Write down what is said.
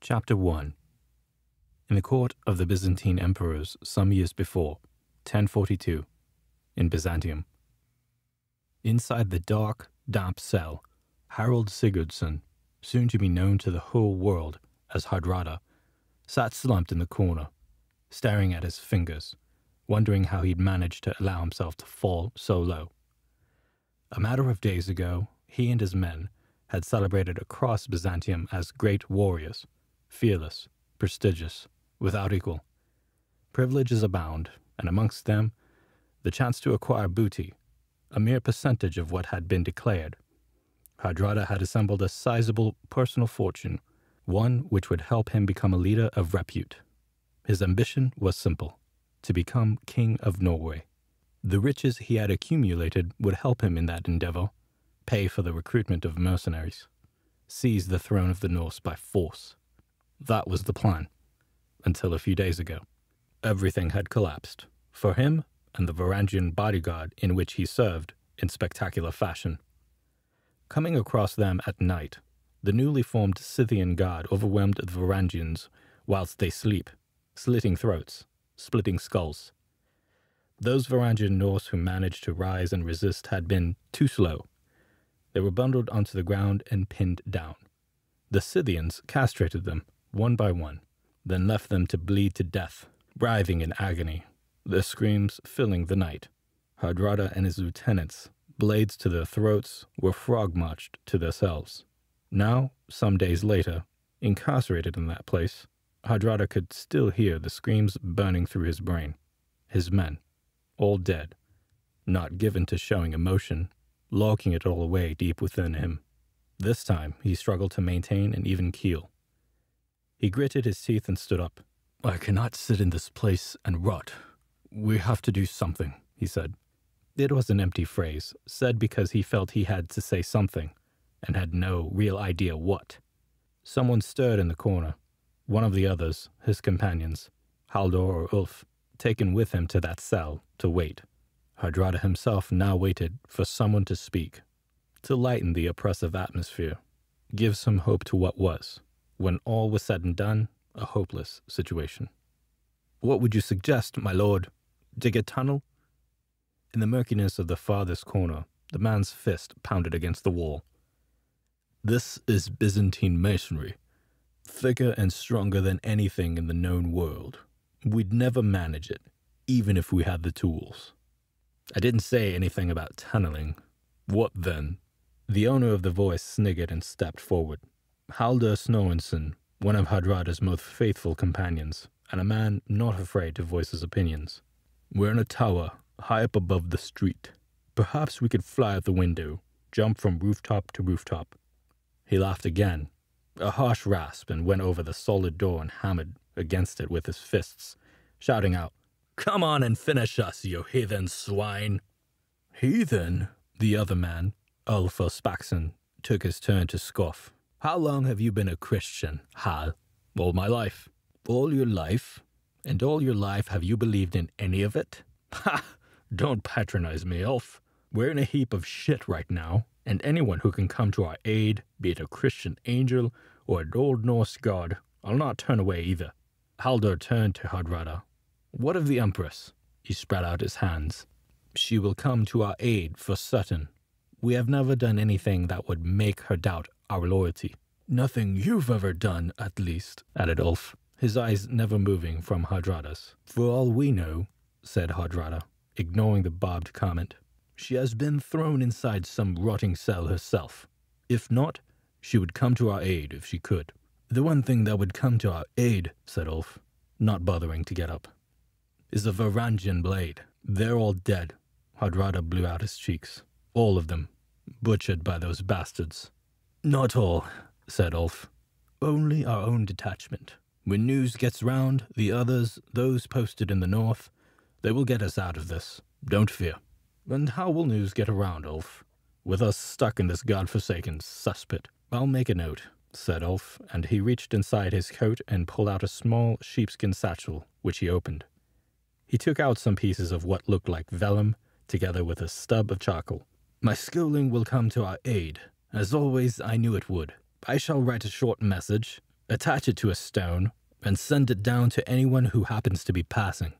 Chapter 1. In the court of the Byzantine emperors some years before, 1042, in Byzantium. Inside the dark, damp cell, Harald Sigurdsson, soon to be known to the whole world as Hardrada, sat slumped in the corner, staring at his fingers, wondering how he'd managed to allow himself to fall so low. A matter of days ago, he and his men had celebrated across Byzantium as great warriors, fearless, prestigious, without equal. Privileges abound, and amongst them, the chance to acquire booty, a mere percentage of what had been declared. Hardrada had assembled a sizable personal fortune, one which would help him become a leader of repute. His ambition was simple: to become King of Norway. The riches he had accumulated would help him in that endeavor, pay for the recruitment of mercenaries, seize the throne of the Norse by force. That was the plan, until a few days ago. Everything had collapsed, for him and the Varangian bodyguard in which he served, in spectacular fashion. Coming across them at night, the newly formed Scythian guard overwhelmed the Varangians whilst they sleep, slitting throats, splitting skulls. Those Varangian Norse who managed to rise and resist had been too slow. They were bundled onto the ground and pinned down. The Scythians castrated them, one by one, then left them to bleed to death, writhing in agony, their screams filling the night. Hardrada and his lieutenants, blades to their throats, were frog-marched to their cells. Now, some days later, incarcerated in that place, Hardrada could still hear the screams burning through his brain. His men, all dead, not given to showing emotion, locking it all away deep within him. This time, he struggled to maintain an even keel. He gritted his teeth and stood up. "I cannot sit in this place and rot. We have to do something," he said. It was an empty phrase, said because he felt he had to say something, and had no real idea what. Someone stirred in the corner. One of the others, his companions, Haldor or Ulf, taken with him to that cell to wait. Hardrada himself now waited for someone to speak, to lighten the oppressive atmosphere, give some hope to what was, when all was said and done, a hopeless situation. "What would you suggest, my lord? Dig a tunnel?" In the murkiness of the farthest corner, the man's fist pounded against the wall. "This is Byzantine masonry, thicker and stronger than anything in the known world. We'd never manage it, even if we had the tools." "I didn't say anything about tunneling." "What then?" The owner of the voice sniggered and stepped forward. Haldor Snorenson, one of Hardrada's most faithful companions, and a man not afraid to voice his opinions. "We're in a tower, high up above the street. Perhaps we could fly out the window, jump from rooftop to rooftop." He laughed again, a harsh rasp, and went over the solid door and hammered against it with his fists, shouting out, "Come on and finish us, you heathen swine!" "Heathen?" The other man, Ulf Spaxon, took his turn to scoff. "How long have you been a Christian, Hal?" "All my life." "All your life? And all your life have you believed in any of it?" "Ha! Don't patronize me, Ulf. We're in a heap of shit right now, and anyone who can come to our aid, be it a Christian angel or an old Norse god, I'll not turn away either." Haldor turned to Hardrada. "What of the Empress?" He spread out his hands. "She will come to our aid for certain. We have never done anything that would make her doubt our loyalty." "Nothing you've ever done, at least," added Ulf, his eyes never moving from Hardrada's. "For all we know," said Hardrada, ignoring the barbed comment, "she has been thrown inside some rotting cell herself. If not, she would come to our aid if she could." "The one thing that would come to our aid," said Ulf, not bothering to get up, "is a Varangian blade. They're all dead." Hardrada blew out his cheeks. "All of them. Butchered by those bastards." "Not all," said Ulf. "Only our own detachment. When news gets round, the others, those posted in the north, they will get us out of this. Don't fear." "And how will news get around, Ulf? With us stuck in this godforsaken cesspit?" "I'll make a note," said Ulf, and he reached inside his coat and pulled out a small sheepskin satchel, which he opened. He took out some pieces of what looked like vellum, together with a stub of charcoal. "My schooling will come to our aid. As always, I knew it would. I shall write a short message, attach it to a stone, and send it down to anyone who happens to be passing.